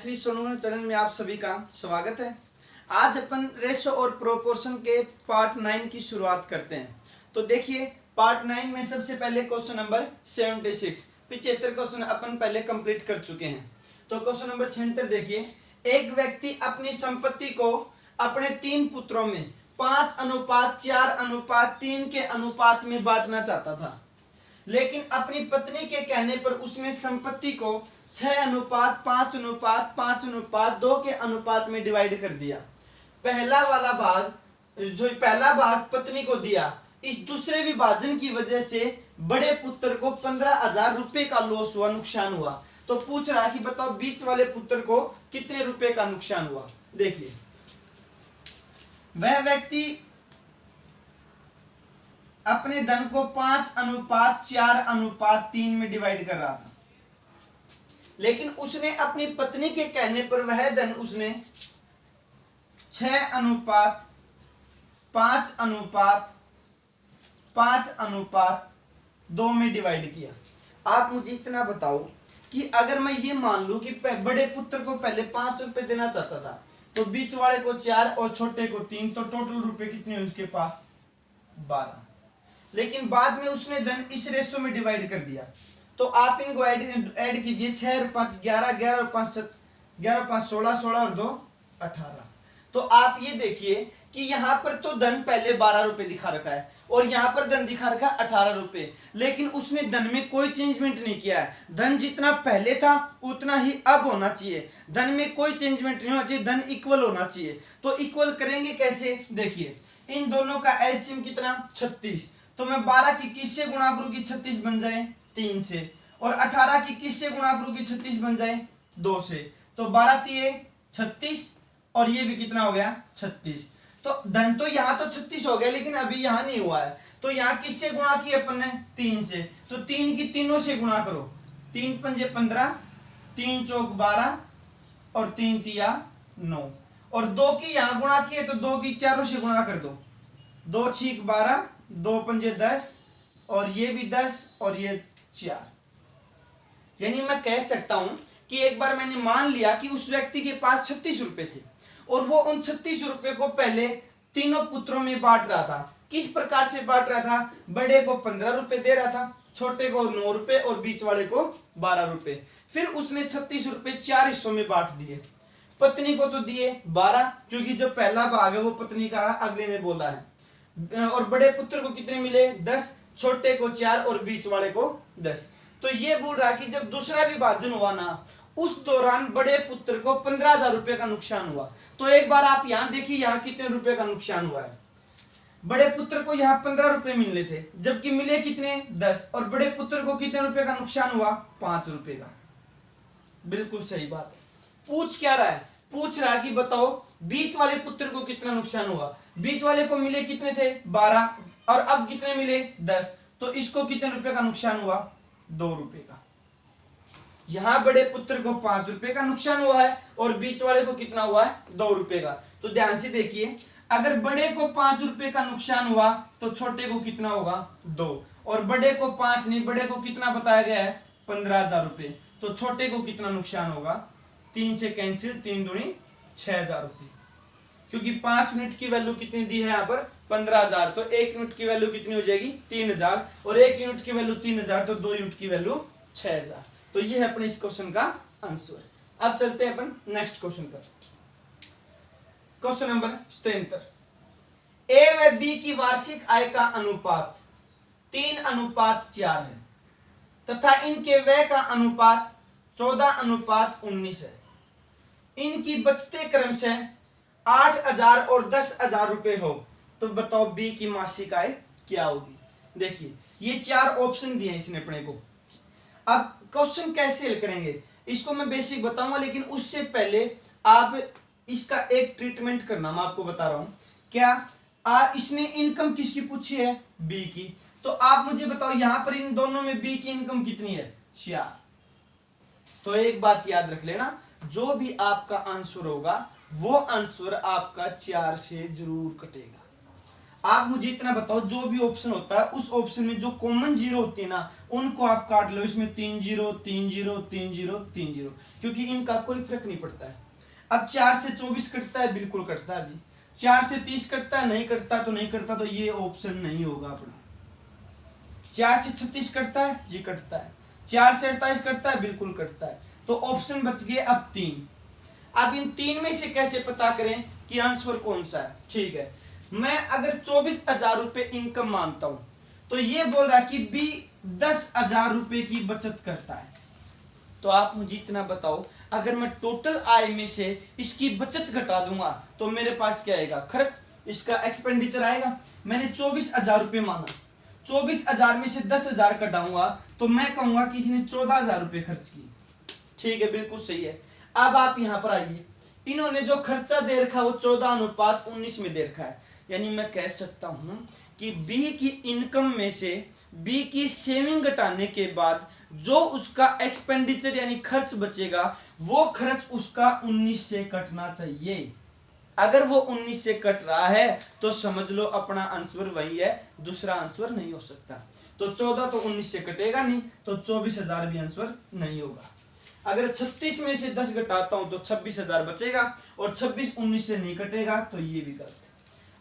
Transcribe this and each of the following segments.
SV Sonu channel में आप सभी का स्वागत है। आज अपन रेशो और प्रोपोर्शन के पार्ट 9 की शुरुआत करते हैं। तो देखिए पार्ट 9 में सबसे पहले क्वेश्चन नंबर 76 75 क्वेश्चन अपन पहले कंप्लीट कर चुके हैं। तो क्वेश्चन नंबर 76 देखिए, एक व्यक्ति अपनी संपत्ति को अपने 3 पुत्रों में 5:4:3 के अनुपात में बांटना चाहता था, लेकिन अपनी पत्नी के कहने पर उसने संपत्ति को 6:5:5:5:2 के अनुपात में डिवाइड कर दिया। पहला भाग पत्नी को दिया। इस दूसरे विभाजन की वजह से बड़े पुत्र को 15,000 रुपए का लॉस हुआ, नुकसान हुआ। तो पूछ रहा कि बताओ बीच वाले पुत्र को कितने रुपए का नुकसान हुआ। देखिए, वह व्यक्ति अपने धन को 5:4:3 में डिवाइड कर रहा था, लेकिन उसने अपनी पत्नी के कहने पर वह धन उसने 6:5:5:2 में डिवाइड किया। आप मुझे इतना बताओ कि अगर मैं ये मान लूं कि बड़े पुत्र को पहले 5 रुपए देना चाहता था, तो बीच वाले को 4 और छोटे को 3, तो टोटल रुपए कितने हैं उसके पास? 12। लेकिन बाद में उसने धन इस रेशो में डिवाइड कर दिया। तो आप इनको ऐड कीजिए, 6 और 5 11, 11 और 5 16, 16 और 2 18। तो आप ये देखिए कि यहाँ पर तो धन पहले 12 रुपए दिखा रखा है और यहाँ पर धन दिखा रखा है 18 रुपए, लेकिन उसने धन में कोई चेंजमेंट नहीं किया है। धन जितना पहले था उतना ही अब होना चाहिए, धन में कोई चेंजमेंट नहीं होना चाहिए, धन इक्वल होना चाहिए। तो इक्वल करेंगे कैसे? देखिए, इन दोनों का एलसीएम कितना? 36। तो मैं 12 की किससे गुणा करूं कि 36 बन जाए? 3 से। और 18 की किससे गुणा करूं कि 36 बन जाए? 2 से। तो 12 3 36 और ये भी कितना हो गया? 36। तो धन तो यहाँ तो 36 हो गया, लेकिन अभी यहाँ नहीं हुआ है। तो यहाँ किससे गुणा किया अपन ने? 3 से। तो 3 की तीनों से गुणा करो, 3 पंजे 15, 3 चौक 12 और 3 तिया 9। और 2 की यहाँ गुणा किए तो 2 की चारों से गुणा कर दो, 2 छीक 12, 2 पंजे 10 और ये भी 10 और ये 4। यानी मैं कह सकता हूं कि एक बार मैंने मान लिया कि उस व्यक्ति के पास 36 रुपए थे और वो उन 36 रुपए को पहले तीनों पुत्रों में बांट रहा था। किस प्रकार से बांट रहा था? बड़े को 15 रुपए दे रहा था, छोटे को 9 रुपए और बीच वाले को 12 रुपए। फिर उसने 36 रुपए 4 हिस्सों में बांट दिए। पत्नी को तो दिए 12, क्योंकि जो पहला भाग है वो पत्नी का अगले ने बोला है। और बड़े पुत्र को कितने मिले? 10, छोटे को 4 और बीच वाले को 10। तो ये बोल रहा कि जब दूसरा विभाजन हुआ ना, उस दौरान बड़े पुत्र को 15,000 रुपए का नुकसान हुआ। तो एक बार आप यहां देखिए, यहां कितने रुपए का नुकसान हुआ है। बड़े पुत्र को यहां 15 रुपए मिलने थे, जबकि मिले कितने? 10। और बड़े पुत्र को कितने रुपए का नुकसान हुआ? 5 रुपए का। बिल्कुल सही बात है। पूछ क्या रहा है? पूछ रहा कि बताओ बीच वाले पुत्र को कितना नुकसान हुआ। बीच वाले को मिले कितने थे? 12 और अब कितने मिले? 10। तो इसको कितने रुपए का नुकसान हुआ? 2 रुपए का। यहां बड़े पुत्र को 5 रुपए का नुकसान हुआ है और बीच वाले को कितना हुआ है? 2 रुपए का। तो ध्यान से देखिए, अगर बड़े को 5 रुपए का नुकसान हुआ तो छोटे को कितना होगा? 2। और बड़े को 5 नहीं, बड़े को कितना बताया गया है? 15,000 रुपए। तो छोटे को कितना नुकसान होगा? 3 से कैंसिल, 3 दूनी 6,000 रुपए, क्योंकि 5 यूनिट की वैल्यू कितनी दी है यहाँ पर? 15,000। तो 1 यूनिट की वैल्यू कितनी हो जाएगी? 3,000। और 1 यूनिट की वैल्यू 3,000, तो 2 यूनिट की वैल्यू 6,000। तो ये है अपने इस क्वेश्चन का आंसर। अब चलते हैं अपन नेक्स्ट क्वेश्चन पर। क्वेश्चन नंबर 77, ए व बी की वार्षिक आय का अनुपात 3:4 है तथा इनके व्यय का अनुपात 14:19 है। इनकी बचतें क्रमशः 8,000 और 10,000 रुपए हो, तो बताओ बी की मासिक आय क्या होगी। देखिए, ये 4 ऑप्शन दिए इसने अपने को। अब क्वेश्चन कैसे हल करेंगे इसको मैं बेसिक बताऊंगा, लेकिन उससे पहले आप इसका एक ट्रीटमेंट करना मैं आपको बता रहा हूं। क्या इसने इनकम किसकी पूछी है? बी की। तो आप मुझे बताओ यहां पर इन दोनों में बी की इनकम कितनी है? 4। तो एक बात याद रख लेना, जो भी आपका आंसर होगा वो आंसर आपका 4 से जरूर कटेगा। आप मुझे इतना बताओ, जो भी ऑप्शन होता है उस ऑप्शन में जो कॉमन जीरो होती है ना, उनको आप काट लो। इसमें 3 जीरो 3 जीरो 3 जीरो 3 जीरो, क्योंकि इनका कोई फर्क नहीं पड़ता है। अब 4 से 24 कटता है, बिल्कुल कटता है जी। 4 से 30 कटता है, नहीं कटता तो नहीं कटता, तो ये ऑप्शन नहीं होगा अपना। 4 से 36 कटता है जी, कटता है। 4 से 48 कटता है, बिल्कुल कटता है। तो ऑप्शन बच गए अब 3। अब इन 3 में से कैसे पता करें कि आंसर कौन सा है? ठीक है, मैं अगर 24,000 रुपए इनकम मानता हूं, तो ये बोल रहा है कि बी 10,000 रुपए की बचत करता है। तो आप मुझे इतना बताओ, अगर मैं टोटल आय में से इसकी बचत घटा दूंगा तो मेरे पास क्या आएगा? खर्च, इसका एक्सपेंडिचर आएगा। मैंने 24,000 रुपए माना, 24,000 में से 10,000 घटाऊंगा तो मैं कहूंगा कि इसने 14,000 रुपए खर्च की। ठीक है, बिल्कुल सही है। अब आप यहां पर आइए, इन्होंने जो खर्चा दे रखा है वो 14:19 में दे रखा है। यानी मैं कह सकता हूं कि बी की इनकम में से बी की सेविंग घटाने के बाद जो उसका एक्सपेंडिचर यानी खर्च बचेगा, वो खर्च उसका 19 से कटना चाहिए। अगर वो 19 से कट रहा है तो समझ लो अपना आंसर वही है, दूसरा आंसर नहीं हो सकता। तो 14 तो 19 से कटेगा नहीं, तो 24,000 भी आंसर नहीं होगा। अगर 36 में से 10 घटाता हूं तो 26,000 बचेगा, और 26 19 से नहीं कटेगा, तो ये भी गलत है।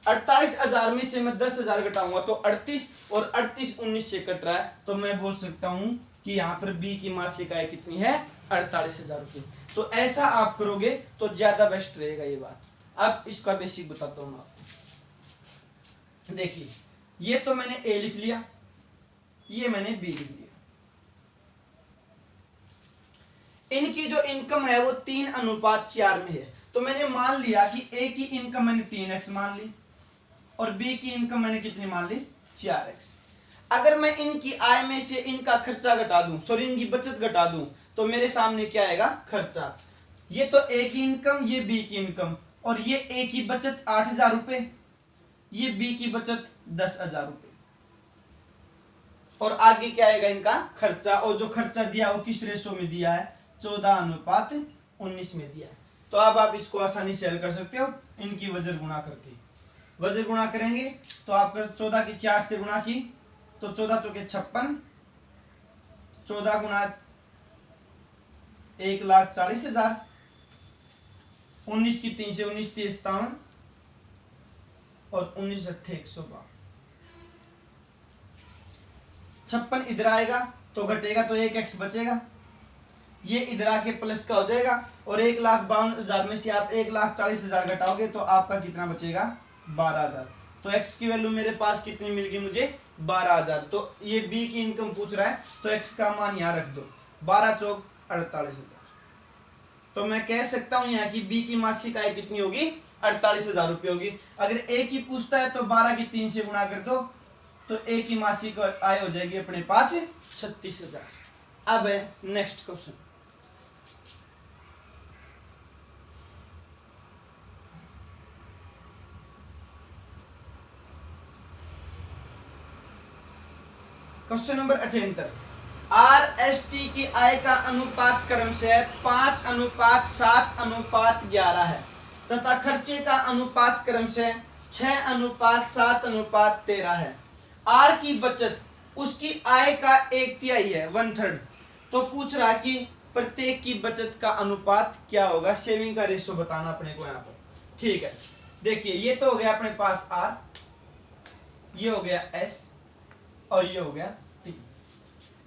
48,000 में से मैं 10,000 घटाऊंगा तो 38, और 38 19 से कट रहा है, तो मैं बोल सकता हूं कि यहाँ पर बी की मासिक आय कितनी है? 48,000 रुपये। तो ऐसा आप करोगे तो ज्यादा बेस्ट रहेगा ये बात। अब इसका बेसिक बताता हूं मैं आपको। देखिए, ये तो मैंने ए लिख लिया, ये मैंने बी लिख लिया। इनकी जो इनकम है वो 3:4 में है। तो मैंने मान लिया कि ए की इनकम मैंने 3x मान ली, और बी की इनकम मैंने कितनी मान ली? 4x। अगर मैं इनकी आय में से इनका खर्चा घटा दूं, सॉरी इनकी बचत घटा दूं, तो मेरे सामने क्या आएगा? खर्चा। ये तो ए की इनकम, ये बी की इनकम, और ये ए की बचत 8,000 रुपए, ये बी की बचत 10,000 रुपए, और आगे क्या आएगा? इनका खर्चा। और जो खर्चा दिया वो किस रेशो में दिया है? 14:19 में दिया है। तो अब आप इसको आसानी से हल कर सकते हो, इनकी वजह गुणा करके। वजह गुणा करेंगे तो आप 14 की 4 से गुणा की तो 14 चौके 56, 14 गुणा 1,40,000, 19 की 3 से 19 3 57, और 19 8 112। 56 इधर आएगा तो घटेगा तो 1x बचेगा, ये इधर आके प्लस का हो जाएगा, और 1,52,000 में से आप 1,40,000 घटाओगे तो आपका कितना बचेगा? 12,000। तो x की वैल्यू मेरे पास कितनी मिल गई मुझे? 12,000। तो ये b की इनकम पूछ रहा है, तो x का मान यहां रख दो, 12 चौक 48,000। तो मैं कह सकता हूं यहाँ की b की मासिक आय कितनी होगी? 48,000 रुपये होगी। अगर a की पूछता है तो 12 की 3 से गुणा कर दो, तो a की मासिक आय हो जाएगी अपने पास 36,000। अब है next question. Question number 78। RST की आय का अनुपात क्रमशः 5:7:11 है तथा खर्चे का अनुपात क्रमशः 6:7:13 है। R की बचत उसकी आय का 1/3 है, 1/3। तो पूछ रहा है कि प्रत्येक की बचत का अनुपात क्या होगा? सेविंग का रेशो बताना अपने को यहाँ पर। ठीक है, देखिए ये तो हो गया अपने पास R, ये हो गया S, और ये हो गया 3।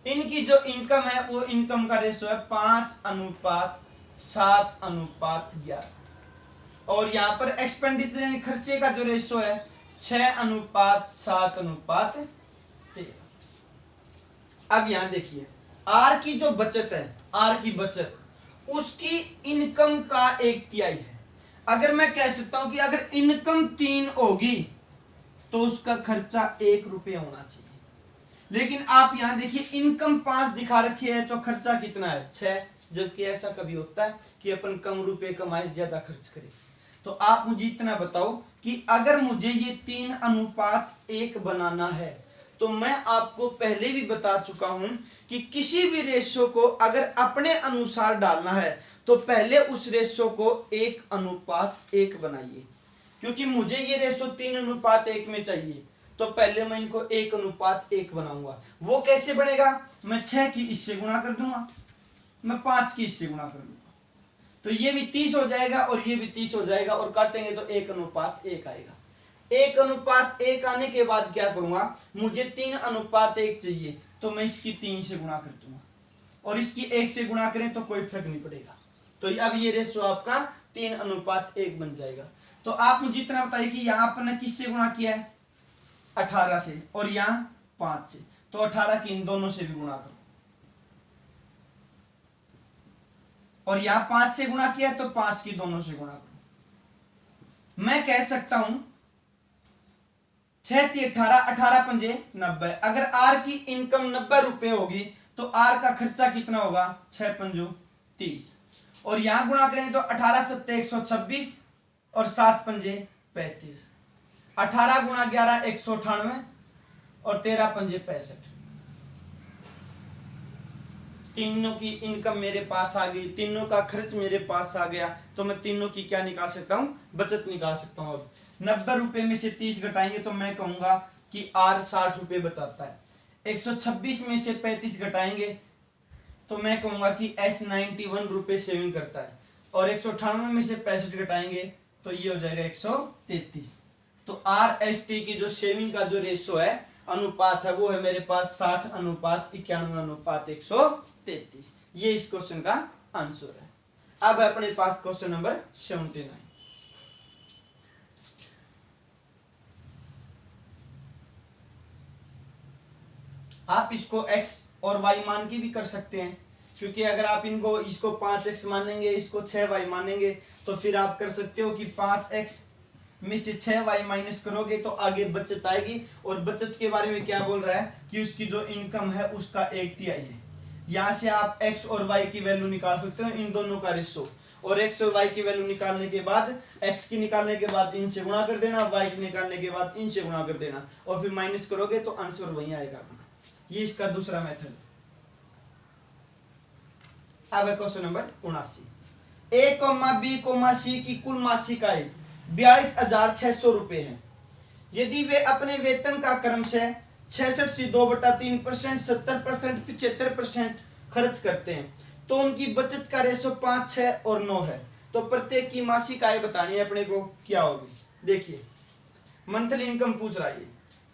इनकी जो इनकम है वो इनकम का रेशो है 5:7:11, और यहाँ पर एक्सपेंडिचर यानी खर्चे का जो रेशो है 6:7:13। अब यहाँ देखिए, आर की जो बचत है, आर की बचत उसकी इनकम का 1/3 है। अगर मैं कह सकता हूं कि अगर इनकम 3 होगी तो उसका खर्चा 1 रुपये होना चाहिए, लेकिन आप यहां देखिए इनकम 5 दिखा रखी है तो खर्चा कितना है? 6। जबकि ऐसा कभी होता है कि अपन कम रुपए कमाए ज्यादा खर्च करें। तो आप मुझे इतना बताओ कि अगर मुझे ये 3:1 बनाना है, तो मैं आपको पहले भी बता चुका हूं कि किसी भी रेशो को अगर अपने अनुसार डालना है तो पहले उस रेशो को 1:1 बनाइए। क्योंकि मुझे ये रेशो 3:1 में चाहिए, तो पहले मैं इनको 1:1 बनाऊंगा। वो कैसे बनेगा, मैं 6 की इससे गुणा कर दूंगा, मैं 5 की इससे गुणा कर दूंगा, तो ये भी 30 हो जाएगा और ये भी 30 हो जाएगा, और काटेंगे तो 1:1 आएगा। 1:1 आने के बाद क्या करूंगा, मुझे 3:1 चाहिए, तो मैं इसकी 3 से गुणा कर दूंगा, और इसकी 1 से गुणा करें तो कोई फर्क नहीं पड़ेगा। तो अब ये रेशो आपका 3:1 बन जाएगा। तो आप मुझे इतना बताइए कि यहाँ पर किससे गुणा किया है, 18 से, और यहाँ 5 से, तो 18 की इन दोनों से भी गुणा करो, और यहां 5 से गुणा किया तो 5 की दोनों से गुणा करो। मैं कह सकता हूं 6 × 18, 18 पंजे 90। अगर आर की इनकम 90 रुपए होगी तो आर का खर्चा कितना होगा, 6 पंजो 30, और यहां गुणा करेंगे तो 18 × 7 126 और 7 पंजे 35, 18 × 11 198 और 13 पंजे 65। तीनों की इनकम मेरे पास आ गई, तीनों का खर्च मेरे पास आ गया, तो मैं तीनों की क्या निकाल सकता हूं, बचत निकाल सकता हूं। अब 90 रुपए में से 30 घटाएंगे तो मैं कहूंगा कि आर 60 रुपए बचाता है। 126 में से 35 घटाएंगे तो मैं कहूंगा कि एस 91 रुपए सेविंग करता है, और 198 में से 65 घटाएंगे तो ये हो जाएगा 133। तो आर एस टी की जो सेविंग का जो रेशो है, अनुपात है, वो है मेरे पास 60:91:133। ये इस क्वेश्चन का आंसर है। अब अपने पास क्वेश्चन नंबर 79। आप इसको x और y मान के भी कर सकते हैं, क्योंकि अगर आप इनको इसको 5x मानेंगे, इसको 6y मानेंगे, तो फिर आप कर सकते हो कि 5x में से 6y माइनस करोगे तो आगे बचत आएगी, और बचत के बारे में क्या बोल रहा है कि उसकी जो इनकम है उसका 1/3 है। यहां से आप x और y की वैल्यू निकाल सकते हो, इन दोनों का रेशो, और x और y की वैल्यू निकालने के बाद x की निकालने के बाद इनसे गुणा कर देना, y की निकालने के बाद इनसे गुणा कर देना, और फिर माइनस करोगे तो आंसर वही आएगा। ये इसका दूसरा मेथड। अब question number 79। A, B, C की कुल मासिक आय 42,600 रुपए है। यदि वे अपने वेतन का क्रमशः 66 से 2/3%, 70%, 75% खर्च करते हैं, तो उनकी बचत का रेशो 5, 6 और 9 है। तो प्रत्येक की मासिक आय बतानी है अपने को, क्या होगी। देखिए मंथली इनकम पूछ रहा है,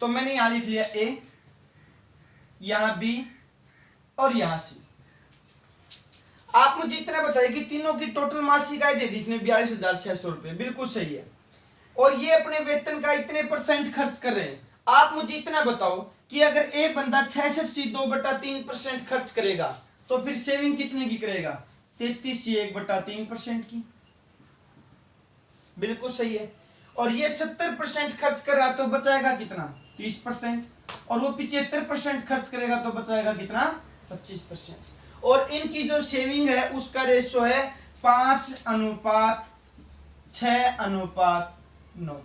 तो मैंने यहां लिख लिया A, यहां B और यहां C। आप मुझे इतना बताइए कि तीनों की टोटल मासिक आय दे दी इसने 42,600 रुपए, बिल्कुल सही है, और ये अपने वेतन का इतने % खर्च कर रहे हैं। आप मुझे इतना बताओ कि अगर एक बंदा 66 से 2/3% खर्च करेगा तो फिर सेविंग कितने की करेगा, 33 से 1/3% की, बिल्कुल सही है। और ये 70% खर्च कर रहा तो बचाएगा कितना, 30%, और वो 75% खर्च करेगा तो बचाएगा कितना, 25%। और इनकी जो सेविंग है उसका रेशो है 5:6:9।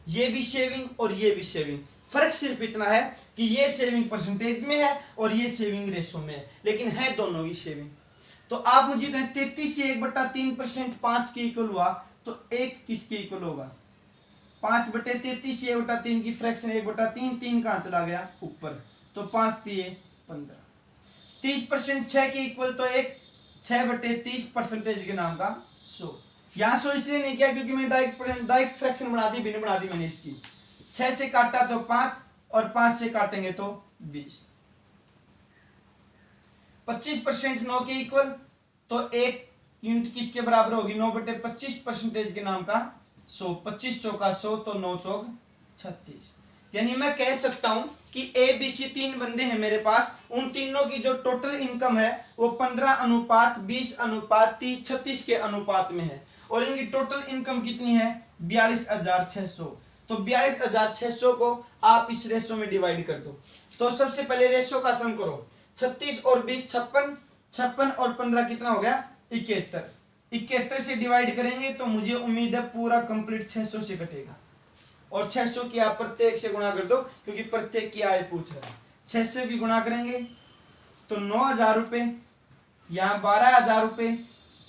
ये भी सेविंग और ये भी सेविंग, फर्क सिर्फ इतना है कि ये सेविंग परसेंटेज में है और ये सेविंग रेशो में है, लेकिन है दोनों ही सेविंग। तो आप मुझे कहें 33 से 1/3% 5 के इक्वल हुआ, तो 1 किसके इक्वल होगा, 5/33 से 1/3 की फ्रैक्शन 1/3, 3 कहां चला गया ऊपर, तो 5 × 15। 30% 6 के इक्वल, तो 1 6/30% के नाम का 100। यहां 100 इसलिए नहीं किया क्योंकि मैंने डायरेक्ट फ्रैक्शन बना दी, भिन्न बना दी मैंने इसकी। 6 से काटा तो 5 और 5 से काटेंगे तो 20। 25% 9 के इक्वल, तो 1 यूनिट किसके बराबर होगी, 9/25% के नाम का 100। 25 चौका 100, तो 9 चौक 36। यानी मैं कह सकता हूं कि ए बी सी 3 बंदे हैं मेरे पास, उन तीनों की जो टोटल इनकम है वो 15:20:30 36 के अनुपात में है, और इनकी टोटल इनकम कितनी है, 42,600। तो 42,600 को आप इस रेशो में डिवाइड कर दो। तो सबसे पहले रेशो का सम करो, 36 और 20 56, 56 और 15 कितना हो गया, 71। 71 से डिवाइड करेंगे तो मुझे उम्मीद है पूरा कंप्लीट 600 से कटेगा, और 600 की आप प्रत्येक से गुणा कर दो क्योंकि प्रत्येक की आय पूछ रहा है। 6 से भी गुणा करेंगे तो 9,000 रुपए, यहाँ 12,000 रुपए,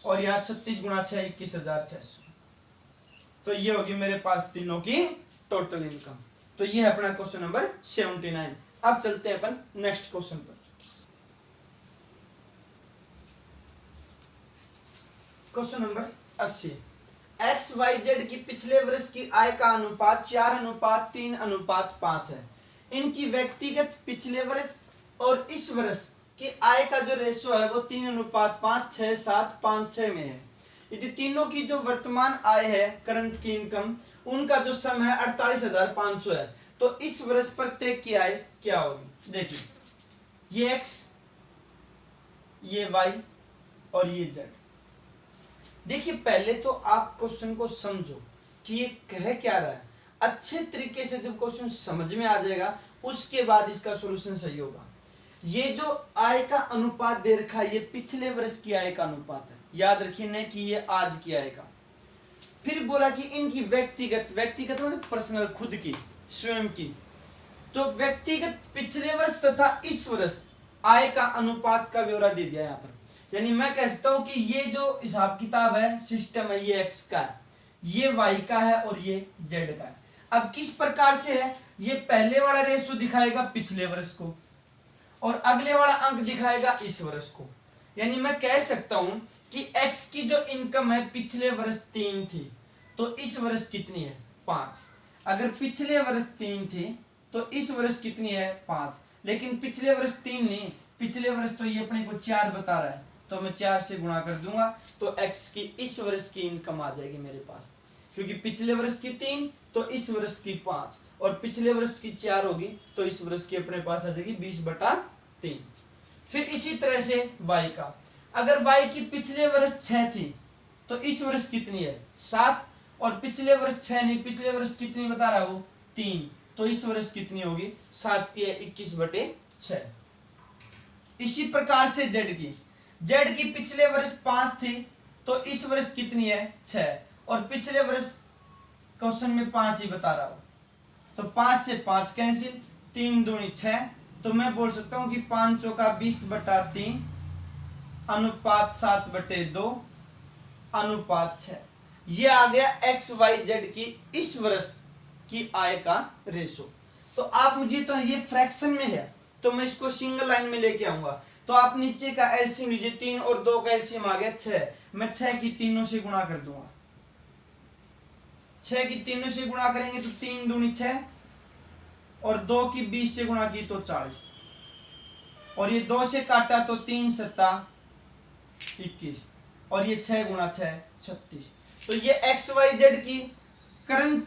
और यहाँ 36 × 6 21,600। तो ये होगी मेरे पास तीनों की टोटल इनकम। तो ये है अपना क्वेश्चन नंबर 79। अब चलते हैं अपन नेक्स्ट क्वेश्चन पर। Question number 80। XYZ की पिछले वर्ष की आय का अनुपात 4:3:5 है। इनकी व्यक्तिगत पिछले वर्ष और इस वर्ष की आय का जो रेशो है वो 3:5, 6, 7, 5, 6 में है। यदि तीनों की जो वर्तमान आय है, करंट की इनकम, उनका जो सम है 48,500 है, तो इस वर्ष प्रत्येक की आय क्या होगी? देखिए, ये X, ये Y और ये Z। देखिए, पहले तो आप क्वेश्चन को समझो कि ये कह क्या रहा है। अच्छे तरीके से जब क्वेश्चन समझ में आ जाएगा उसके बाद इसका सॉल्यूशन सही होगा। ये जो आय का अनुपात दे रखा है ये पिछले वर्ष की आय का अनुपात है, याद रखिए, नहीं कि ये आज की आय का। फिर बोला कि इनकी व्यक्तिगत मतलब पर्सनल, खुद की, स्वयं की। तो व्यक्तिगत पिछले वर्ष तथा इस वर्ष आय का अनुपात का ब्यौरा दे दिया यहाँ पर। यानी मैं कह सकता हूं कि ये जो हिसाब किताब है, सिस्टम है, ये X का है, ये Y का है और ये Z का है। अब किस प्रकार से है? ये पहले वाला रेशो दिखाएगा पिछले वर्ष को और अगले वाला अंक दिखाएगा इस वर्ष को। यानी मैं कह सकता हूं कि X की जो इनकम है पिछले वर्ष 3 थी, तो इस वर्ष कितनी है? 5। अगर पिछले वर्ष 3 थी तो इस वर्ष कितनी है? 5। लेकिन पिछले वर्ष 3 नहीं, पिछले वर्ष तो ये अपने को 4 बता रहा है, तो मैं 4 से गुणा कर दूंगा तो X की इस वर्ष की इनकम आ जाएगी मेरे पास। क्योंकि पिछले वर्ष की 3 तो इस वर्ष की 5 और पिछले वर्ष की 4 होगी तो इस वर्ष की अपने पास आ जाएगी 20/3। फिर इसी तरह से Y का, अगर Y की पिछले वर्ष 6 थी तो इस वर्ष कितनी है? 7। और पिछले वर्ष 6 नहीं, पिछले वर्ष कितनी बता रहा है वो? 3। तो इस वर्ष कितनी होगी? 7 की 21/6। इसी प्रकार से Z की पिछले वर्ष 5 थी तो इस वर्ष कितनी है? 6। और पिछले वर्ष क्वेश्चन में 5 ही बता रहा हूं, तो 5 से 5 कैंसिल, 3 दूनी 6। तो मैं बोल सकता हूं कि 5 चौका 20/3 अनुपात 7/2 अनुपात 6। ये आ गया XYZ की इस वर्ष की आय का रेशो। तो आप मुझे, तो ये फ्रैक्शन में है तो मैं इसको सिंगल लाइन में लेके आऊंगा। तो आप नीचे का एलसीएम लीजिए, 3 और 2 का एलसीएम आ गया 6। मैं 6 की तीनों से गुणा कर दूंगा। 6 की तीनों से गुणा करेंगे तो 3 दूनी 6 और 2 की 20 से गुणा की तो 40 और ये 2 से काटा तो 3 7 21 और ये 6 गुणा 6 36। तो ये XYZ की करंट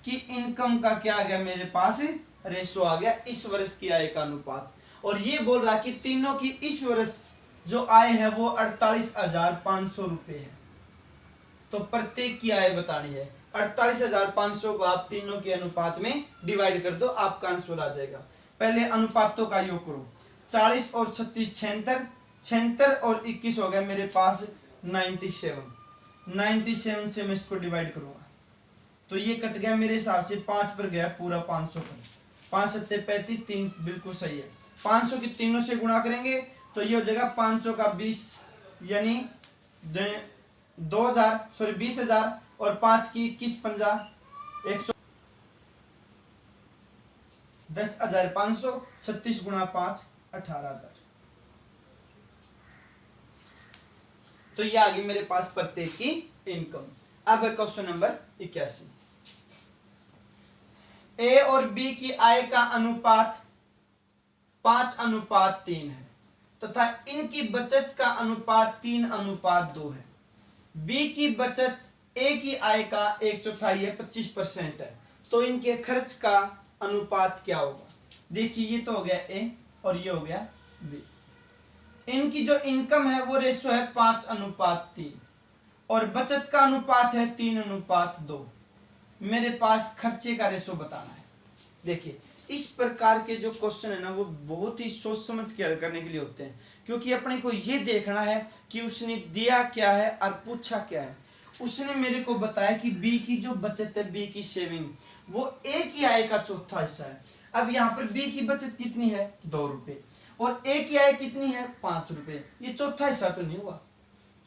की इनकम का क्या आ गया मेरे पास? रेशो आ गया, इस वर्ष की आय का अनुपात। और ये बोल रहा कि तीनों की इस वर्ष जो आय है वो 48,500 रुपए है। तो प्रत्येक की आय बतानी है। 48,500 को आप तीनों के अनुपात में डिवाइड कर दो, आपका आंसर आ जाएगा। पहले अनुपातों का योग करो, 40 और 36 76, 76 और 21 हो गया मेरे पास 97 से मैं इसको डिवाइड करूंगा तो ये कट गया मेरे हिसाब से 5 पर गया पूरा 500 पर। 5 7 35, 3 बिल्कुल सही है। 500 की तीनों से गुणा करेंगे तो ये हो जाएगा 500 का 20 यानी 20,000 और 5 की 21 50 100 10,500 36 गुणा 5 18,000। तो ये आ गई मेरे पास प्रत्येक की इनकम। अब है क्वेश्चन नंबर 81। ए और बी की आय का अनुपात 5:3 है तथा इनकी बचत का अनुपात 3:2 है। बी की बचत ए की आय का 1/4 है, 25% है, तो इनके खर्च का अनुपात क्या होगा? देखिए, ये तो हो गया ए और ये हो गया बी। इनकी जो इनकम है वो रेशो है 5:3 और बचत का अनुपात है 3:2। मेरे पास खर्चे का रेशो बताना है। देखिए, इस प्रकार के जो क्वेश्चन है ना वो बहुत ही सोच समझ के हल करने के लिए होते हैं, क्योंकि अपने को ये देखना है कि उसने दिया क्या है और पूछा क्या है। उसने मेरे को बताया कि बी की जो बचत है, बी की सेविंग, वो ए की आय का चौथा हिस्सा है। अब यहाँ पर बी की बचत कितनी है? 2 रुपए और ए की आय कितनी है? 5 रुपए। ये चौथा हिस्सा तो नहीं हुआ।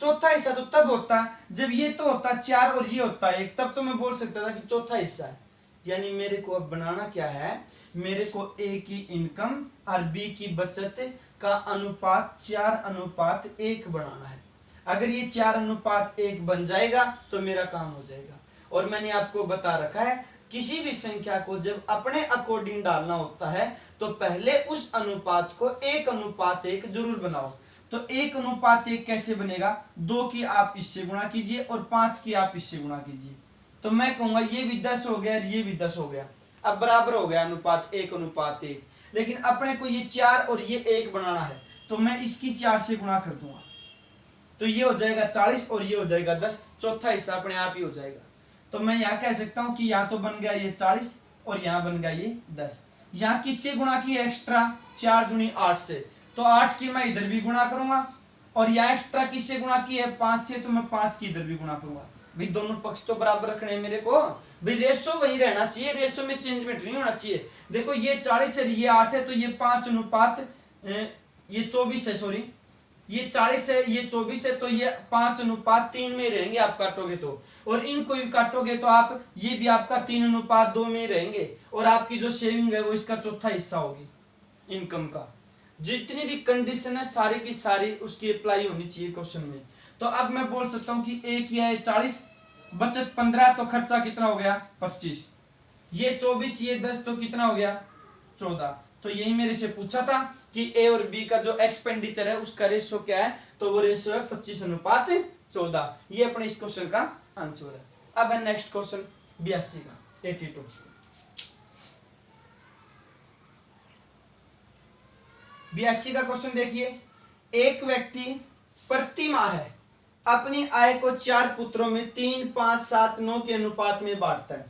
चौथा हिस्सा तो तब होता जब ये तो होता 4 और ये होता 1, तब तो मैं बोल सकता था कि चौथा हिस्सा है। यानी मेरे को अब बनाना क्या है, मेरे को ए की इनकम और बी की बचत का अनुपात 4:1 बनाना है। अगर ये 4:1 बन जाएगा तो मेरा काम हो जाएगा। और मैंने आपको बता रखा है किसी भी संख्या को जब अपने अकॉर्डिंग डालना होता है तो पहले उस अनुपात को 1:1 जरूर बनाओ। तो 1:1 कैसे बनेगा, 2 की आप इससे गुणा कीजिए और 5 की आप इससे गुणा कीजिए। तो मैं कहूंगा ये भी 10 हो गया और ये भी 10 हो गया, अब बराबर हो गया अनुपात 1:1। लेकिन अपने को ये 4 और ये 1 बनाना है तो मैं इसकी 4 से गुणा कर दूंगा, तो ये हो जाएगा 40 और ये हो जाएगा 10, चौथा हिस्सा अपने आप ही हो जाएगा। तो मैं यहाँ कह सकता हूँ कि यहाँ तो बन गया ये 40 और यहाँ बन गया ये 10। यहाँ किससे गुणा किया एक्स्ट्रा, 4 दूनी 8 से, तो 8 की मैं इधर भी गुणा करूंगा और यहाँ एक्स्ट्रा किससे गुणा की है 5 से, तो मैं 5 की इधर भी गुणा करूंगा। भाई दोनों पक्ष तो बराबर रखने हैं मेरे को, भाई रेशो वही रहना चाहिए, रेशो में चेंजमेंट नहीं होना चाहिए। देखो ये 40 है ये 8 है तो ये 5:, ये 24 है, सॉरी ये 40 है ये 24 है तो ये 5:3 में रहेंगे आप काटोगे तो, और इनको भी काटोगे तो आप ये भी आपका 3:2 में रहेंगे, और आपकी जो सेविंग है वो इसका चौथा हिस्सा होगी इनकम का। जितनी भी कंडीशन है सारी की सारी उसकी अप्लाई होनी चाहिए क्वेश्चन में। तो अब मैं बोल सकता हूं कि ए किया है 40, बचत 15, तो खर्चा कितना हो गया 25, ये 24 ये 10 तो कितना हो गया 14। तो यही मेरे से पूछा था कि ए और बी का जो एक्सपेंडिचर है उसका रेशियो क्या है, तो वो रेशियो है 25:14। ये अपने इस क्वेश्चन का आंसर है। अब है नेक्स्ट क्वेश्चन 82 का 82। 82 का क्वेश्चन देखिए, एक व्यक्ति प्रति माह अपनी आय को 4 पुत्रों में 3, 5, 7, 9 के अनुपात में बांटता है।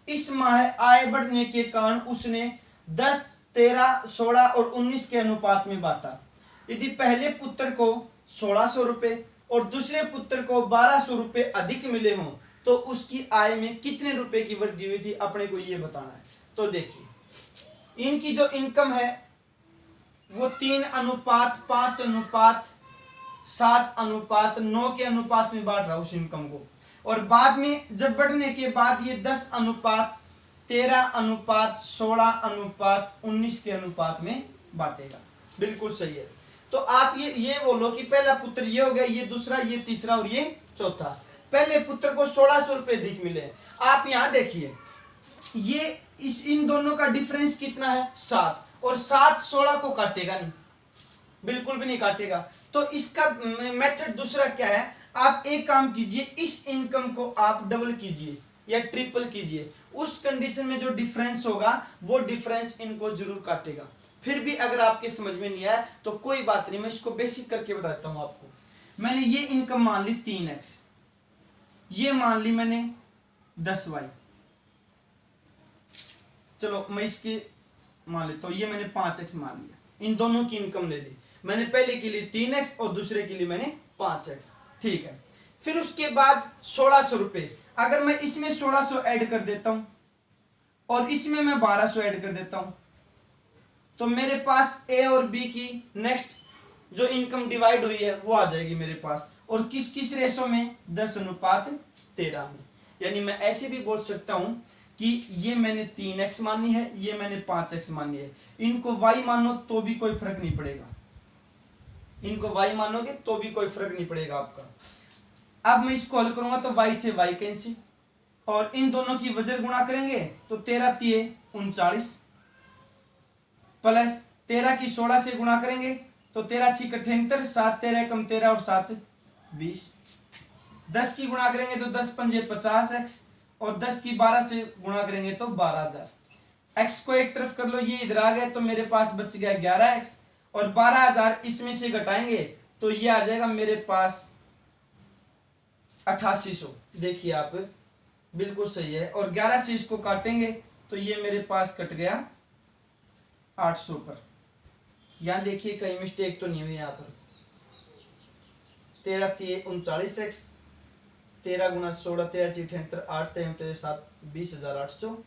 इस माह आय बढ़ने के कारण उसने 10, 13, 16 और 19 के अनुपात में बांटा। यदि पहले पुत्र को 1600 रुपए और दूसरे पुत्र को 1200 रुपए अधिक मिले हों तो उसकी आय में कितने रुपए की वृद्धि हुई थी, अपने को ये बताना है। तो देखिए इनकी जो इनकम है वो 3:5:7:9 के अनुपात में बांट रहा है उस इनकम को, और बाद में जब बढ़ने के बाद ये 10:13:16:19 के अनुपात में बांटेगा। बिल्कुल सही है। तो आप ये बोलो कि पहला पुत्र ये हो गया, ये दूसरा, ये तीसरा और ये चौथा। पहले पुत्र को 1600 रुपए अधिक मिले। आप यहां देखिए ये इन दोनों का डिफरेंस कितना है 7, और 7 16 को काटेगा नहीं, बिल्कुल भी नहीं काटेगा। तो इसका मेथड दूसरा क्या है, आप एक काम कीजिए, इस इनकम को आप डबल कीजिए या ट्रिपल कीजिए, उस कंडीशन में जो डिफरेंस होगा वो डिफरेंस इनको जरूर काटेगा। फिर भी अगर आपके समझ में नहीं आया तो कोई बात नहीं, मैं इसको बेसिक करके बताता हूं आपको। मैंने ये इनकम मान ली 3x, ये मान ली मैंने 10y, चलो मैं इसके मान लेता हूं, ये मैंने 5x मान लिया। इन दोनों की इनकम ले ली मैंने, पहले के लिए 3x और दूसरे के लिए मैंने 5x, ठीक है। फिर उसके बाद 1600 रुपए, अगर मैं इसमें 1600 ऐड कर देता हूं और इसमें मैं 1200 ऐड कर देता हूं तो मेरे पास ए और बी की नेक्स्ट जो इनकम डिवाइड हुई है वो आ जाएगी मेरे पास, और किस किस रेशो में 10:13 में। यानी मैं ऐसे भी बोल सकता हूं कि ये मैंने 3x मानी है, ये मैंने 5x मानी है। इनको y मानो तो भी कोई फर्क नहीं पड़ेगा, इनको y मानोगे तो भी कोई फर्क नहीं पड़ेगा आपका। अब मैं इसको हल करूंगा तो y से y कैंसिल, और इन दोनों की वजह गुणा करेंगे तो 13 3 39 प्लस 13 की 16 से गुणा करेंगे तो 13 6 78, 7 13 कम 13 और 7 20, 10 की गुणा करेंगे तो 10 5 50x, और 10 की 12 से गुणा करेंगे तो 12000। x को एक तरफ कर लो, ये इधर आ गया तो मेरे पास बच गया 11x, और 12000 इसमें से घटाएंगे तो ये आ जाएगा मेरे पास 8800। देखिए आप बिल्कुल सही है, और 11 से इसको काटेंगे तो ये मेरे पास कट गया 800 पर। यहां देखिए कहीं मिस्टेक तो नहीं हुई यहाँ पर। 13 3 39x, 13 गुणा 16 13 78, 8 3 7 20800,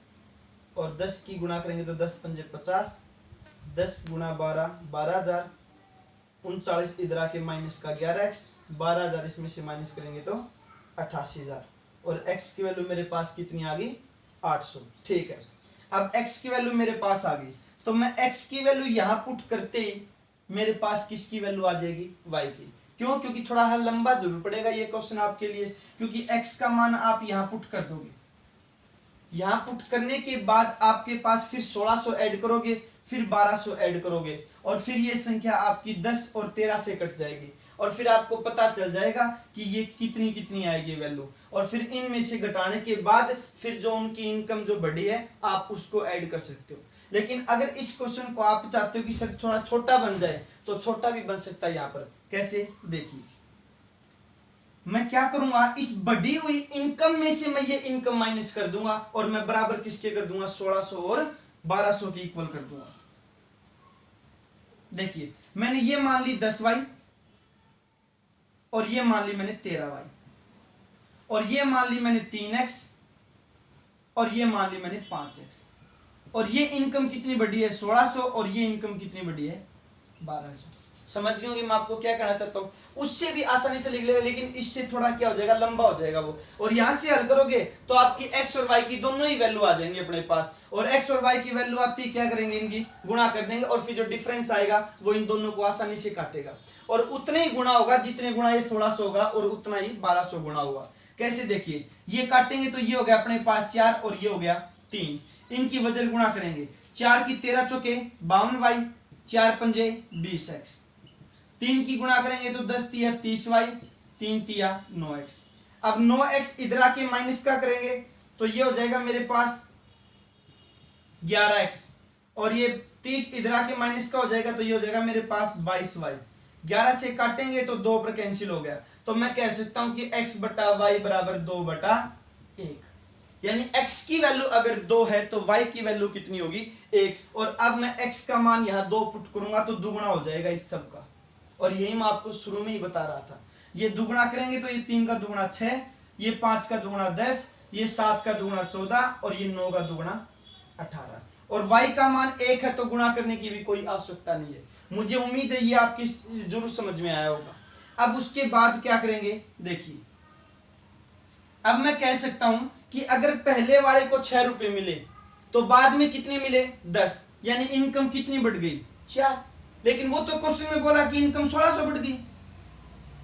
और 10 की गुणा करेंगे तो 10 5 50, 10 गुणा 12 12000, 39 इधर आके माइनस का 11x, 12,000 इसमें से माइनस करेंगे तो 88,000 और x की वैल्यू मेरे पास कितनी आ गई 800। ठीक है, अब x की वैल्यू मेरे पास आ गई तो मैं x की वैल्यू यहां पुट करते ही मेरे पास किसकी वैल्यू आ जाएगी y की। क्यों? क्योंकि थोड़ा सा लंबा जरूर पड़ेगा ये क्वेश्चन आपके लिए, क्योंकि x का मान आप यहां पुट कर दोगे, यहां पुट करने के बाद आपके पास फिर 1600 ऐड करोगे, फिर 1200 ऐड करोगे और फिर ये संख्या आपकी 10 और 13 से कट जाएगी और फिर आपको पता चल जाएगा कि ये कितनी कितनी आएगी वैल्यू और फिर इनमें से घटाने के बाद फिर जो उनकी इनकम जो बढ़ी है आप उसको ऐड कर सकते हो। लेकिन अगर इस क्वेश्चन को आप चाहते हो कि सर थोड़ा छोटा बन जाए तो छोटा भी बन सकता है। यहाँ पर कैसे देखिए, मैं क्या करूंगा, इस बढ़ी हुई इनकम में से मैं ये इनकम माइनस कर दूंगा और मैं बराबर किसके कर दूंगा 1600 और 1200 के इक्वल कर दूंगा। देखिए मैंने ये मान ली 10y और ये मान ली मैंने 13y और ये मान ली मैंने 3x और ये मान ली मैंने 5x और ये इनकम कितनी बढ़ी है 1600 और ये इनकम कितनी बढ़ी है 1200। समझ गए होंगे मैं आपको क्या कहना चाहता हूँ। उससे भी आसानी से लिख लेगा लेकिन इससे थोड़ा क्या हो जाएगा लंबा हो जाएगा वो, और यहां से हल करोगे तो आपकी x और y की दोनों ही वैल्यू आ जाएंगी अपने पास और x और y की वैल्यू आती क्या करेंगे इनकी गुणा कर देंगे और फिर जो डिफरेंस आएगा वो इन दोनों को आसानी से काटेगा और उतने ही गुणा होगा जितने गुणा ये 1600 होगा और उतना ही 1200 गुणा होगा। कैसे देखिए, ये काटेंगे तो ये हो गया अपने पास 4 और ये हो गया 3, इनकी वजह गुणा करेंगे 4 की 13 चौके 52y, 4 पंजे 20x, 3 की गुणा करेंगे तो 10 तिया 30y, 3 तिया 9x। अब 9x इधर आके माइनस का करेंगे तो ये हो जाएगा मेरे पास 11x और ये 30 इधर आके माइनस का हो जाएगा तो ये हो जाएगा मेरे पास 22y। 11 से काटेंगे तो 2 पर कैंसिल हो गया तो मैं कह सकता हूं कि x बटा y बराबर 2/1, यानी x की वैल्यू अगर 2 है तो y की वैल्यू कितनी होगी 1। और अब मैं x का मान यहां 2 पुट करूंगा तो दुगुना हो जाएगा इस सब का और यही मैं आपको शुरू में ही बता रहा था। ये दुगुना करेंगे तो ये 3 का दुगुना 6, ये 5 का दुगुना 10, ये 7 का दुगुना 14 और ये 9 का दुगुना 18 और y का मान 1 है तो गुणा करने की भी कोई आवश्यकता नहीं है। मुझे उम्मीद है ये आपकी जरूर समझ में आया होगा। अब उसके बाद क्या करेंगे देखिए, अब मैं कह सकता हूं कि अगर पहले वाले को 6 रुपए मिले तो बाद में कितने मिले 10, यानी इनकम कितनी बढ़ गई 4। लेकिन वो तो क्वेश्चन में बोला कि इनकम 1600 बढ़ गई,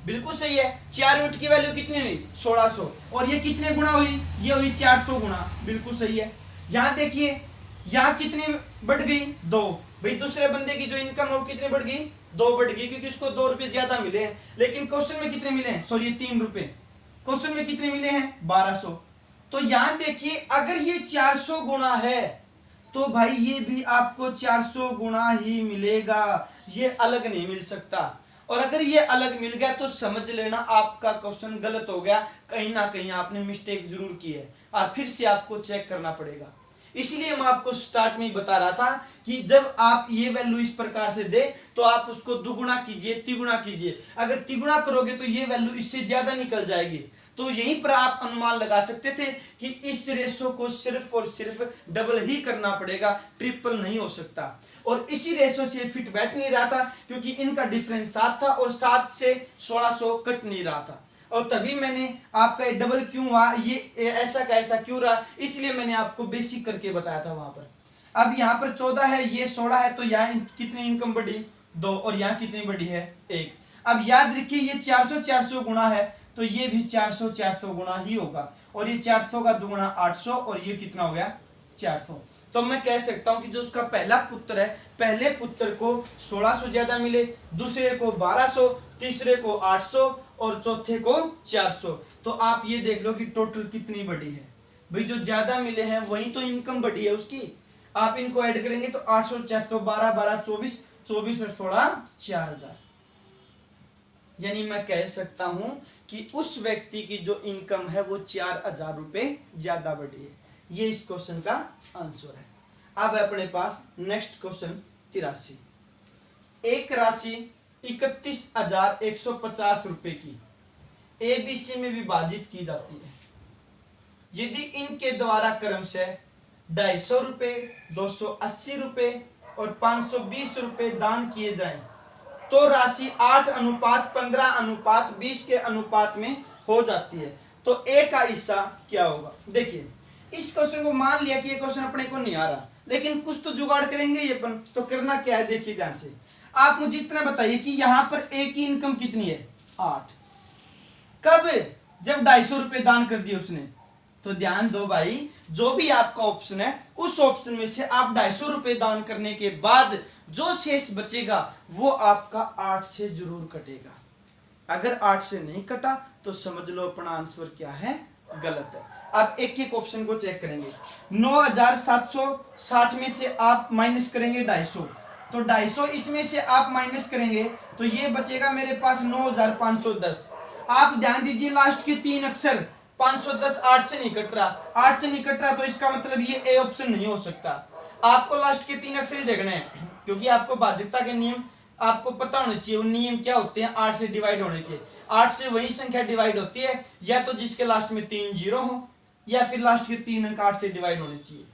बिल्कुल सही है। 4 यूनिट की वैल्यू कितनी हुई 1600 और ये कितने गुना हुई, ये हुई 400 गुना, बिल्कुल सही है। यहां देखिए यहां कितनी बढ़ गई 2, भाई दूसरे बंदे की जो इनकम है वो कितनी बढ़ गई 2 बढ़ गई क्योंकि उसको 2 रुपए ज्यादा मिले हैं। लेकिन क्वेश्चन में कितने मिले हैं, सॉरी 3 रुपए, क्वेश्चन में कितने मिले हैं 1200। तो यहां देखिए अगर ये 400 गुना है तो भाई ये भी आपको 400 गुना ही मिलेगा, ये अलग नहीं मिल सकता। और अगर ये अलग मिल गया तो समझ लेना आपका क्वेश्चन गलत हो गया, कहीं ना कहीं आपने मिस्टेक जरूर की है और फिर से आपको चेक करना पड़ेगा। इसलिए मैं आपको स्टार्ट में ही बता रहा था कि जब आप ये वैल्यू इस प्रकार से दे तो आप उसको दुगुना कीजिए, तिगुना कीजिए। अगर तिगुना करोगे तो ये वैल्यू इससे ज्यादा निकल जाएगी। तो यहीं पर आप अनुमान लगा सकते थे कि इस रेशो को सिर्फ और सिर्फ डबल ही करना पड़ेगा, ट्रिपल नहीं हो सकता। और इसी रेशो से फिट बैठ नहीं रहा था क्योंकि इनका डिफरेंस 7 था और 7 से 1600 कट नहीं रहा था और तभी मैंने आपका ये डबल क्यों हुआ, ये ऐसा का ऐसा क्यों रहा, इसलिए मैंने आपको बेसिक करके बताया था वहां पर। अब यहाँ पर 14 है, ये 16 है, तो यहाँ कितनी इनकम बढ़ी 2 और यहाँ कितनी बढ़ी है 1। अब याद रखिए ये 400 400 गुणा है तो ये भी 400 400 गुणा ही होगा और ये 400 का दुगुना 800 और ये कितना हो गया 400। तो मैं कह सकता हूं कि जो उसका पहला पुत्र है, पहले पुत्र को 1600 ज्यादा मिले, दूसरे को 1200, तीसरे को 800 और चौथे को 400। तो आप ये देख लो कि टोटल कितनी बढ़ी है। भाई जो ज्यादा मिले हैं वही तो इनकम बढ़ी है उसकी। आप इनको ऐड करेंगे तो 800 400 12 12 24 24 और 16 4000। यानी मैं कह सकता हूं कि उस व्यक्ति की जो इनकम है वो 4000 रुपए ज्यादा बढ़ी है। ये इस क्वेश्चन का आंसर है। अब है अपने पास नेक्स्ट क्वेश्चन 83। एक राशि 31,150 रुपए की एबीसी में विभाजित की जाती है। यदि इनके द्वारा क्रमशः 250 रुपए, 280 रुपए और 520 रुपए दान किए जाएं तो राशि 8:15:20 के अनुपात में हो जाती है। तो ए का हिस्सा क्या होगा? देखिए इस क्वेश्चन को मान लिया कि ये क्वेश्चन अपने को नहीं आ रहा, लेकिन कुछ तो जुगाड़ करेंगे ये अपन। तो करना क्या है, देखिए ध्यान से। आप मुझे इतना बताइए कि यहाँ पर ए की इनकम कितनी है? 8। कब? जब 250 रुपए दान कर दिए उसने। तो ध्यान दो भाई, जो भी आपका ऑप्शन है उस ऑप्शन में से आप 250 रुपए दान करने के बाद जो शेष बचेगा वो आपका 8 से जरूर कटेगा। अगर 8 से नहीं कटा तो समझ लो अपना आंसर क्या है, गलत है। अब एक एक ऑप्शन को चेक करेंगे। 9760 में से आप माइनस करेंगे 250, तो 250 इसमें से आप माइनस करेंगे तो ये बचेगा मेरे पास 9510। आप ध्यान दीजिए लास्ट के 3 अक्षर 510 8 से नहीं कट रहा, 8 से नहीं कट रहा, तो इसका मतलब ये ए ऑप्शन नहीं हो सकता। आपको लास्ट के 3 अक्षर ही देखने हैं, क्योंकि आपको भाज्यता के नियम आपको पता होने चाहिए। वो नियम क्या होते हैं 8 से डिवाइड होने के। 8 से वही संख्या डिवाइड होती है या तो जिसके लास्ट में 3 जीरो हो, या फिर लास्ट के 3 अंक 8 से डिवाइड होने चाहिए।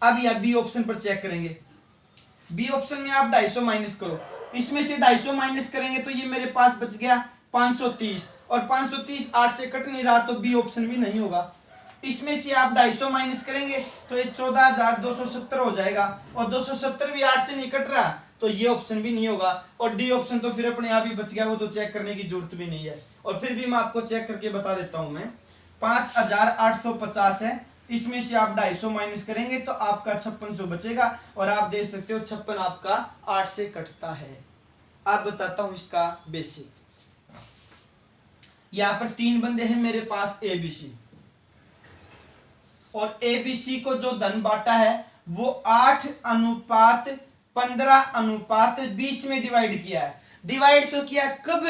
अब यह बी ऑप्शन पर चेक करेंगे। बी ऑप्शन में आप 250 माइनस करो, इसमें से 250 माइनस करेंगे तो ये मेरे पास बच गया 530, और 530 8 से कट नहीं रहा, तो बी ऑप्शन भी नहीं होगा। इसमें से आप 250 माइनस करेंगे तो ये 14270 हो जाएगा, और 270 भी 8 से नहीं कट रहा, तो ये ऑप्शन भी नहीं होगा। और डी ऑप्शन तो फिर अपने आप ही बच गया, वो तो चेक करने की जरूरत भी नहीं है। और फिर भी मैं आपको चेक करके बता देता हूं। मैं 5850 है, इसमें से आप 250 माइनस करेंगे तो आपका 5600 बचेगा, और आप देख सकते हो 56 आपका 8 से कटता है। आप बताता हूं इसका बेसिक। यहां पर 3 बंदे हैं मेरे पास एबीसी, और एबीसी को जो धन बांटा है वो 8:15:20 में डिवाइड किया है। डिवाइड तो किया कब?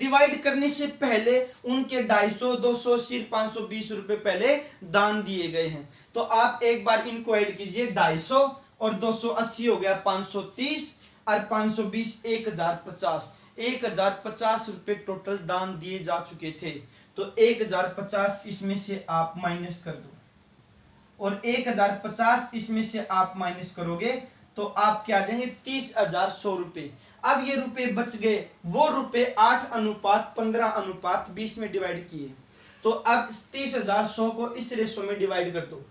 डिवाइड करने से पहले उनके 250 200 सिर्फ 520 रुपए पहले दान दिए गए हैं। तो आप एक बार इनको ऐड कीजिए, 250 और 280 हो गया 530, और 520 1050। 1050 रुपए टोटल दान दिए जा चुके थे। तो 1050 इसमें से आप माइनस कर दो, और 1050 इसमें से आप माइनस करोगे तो आप क्या आ जाएंगे 30,100 रुपए। अब ये रुपए बच गए, वो रुपए 8:15:20 में डिवाइड किए। तो अब 30,100 को इस रेशो में डिवाइड कर दो।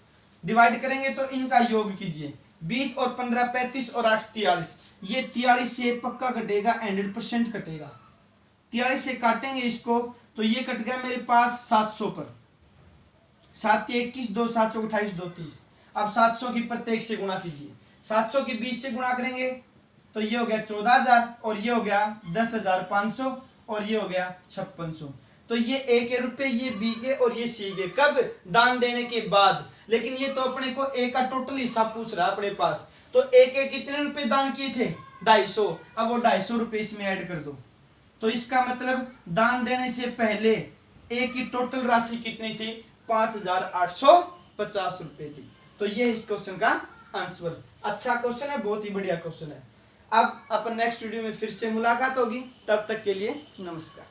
डिवाइड करेंगे तो इनका योग कीजिए, 20 और 15 35 और 8 43। ये 43 से पक्का कटेगा, 100% कटेगा। 43 से काटेंगे इसको तो ये कट गया मेरे पास 700 पर। 7 21 2 7 28 2 30। अब 700 की प्रत्येक से गुणा कीजिए, 700 की 20 से गुणा करेंगे तो ये हो गया 14,000, और ये हो गया 10,500, और ये हो गया 5600। तो ये ए के रुपए, ये बी के और ये सी के। कब? दान देने के बाद। लेकिन ये तो अपने को ए का टोटल हिस्सा पूछ रहा है अपने पास। तो ए के कितने रुपए दान किए थे? 250। अब वो 250 रुपए इसमें ऐड कर दो। तो इसका मतलब दान देने से पहले ए की टोटल राशि कितनी थी? 5,850 रुपए थी। तो ये इस क्वेश्चन का आंसर। अच्छा क्वेश्चन है, बहुत ही बढ़िया क्वेश्चन है। अब अपन नेक्स्ट वीडियो में फिर से मुलाकात होगी, तब तक के लिए नमस्कार।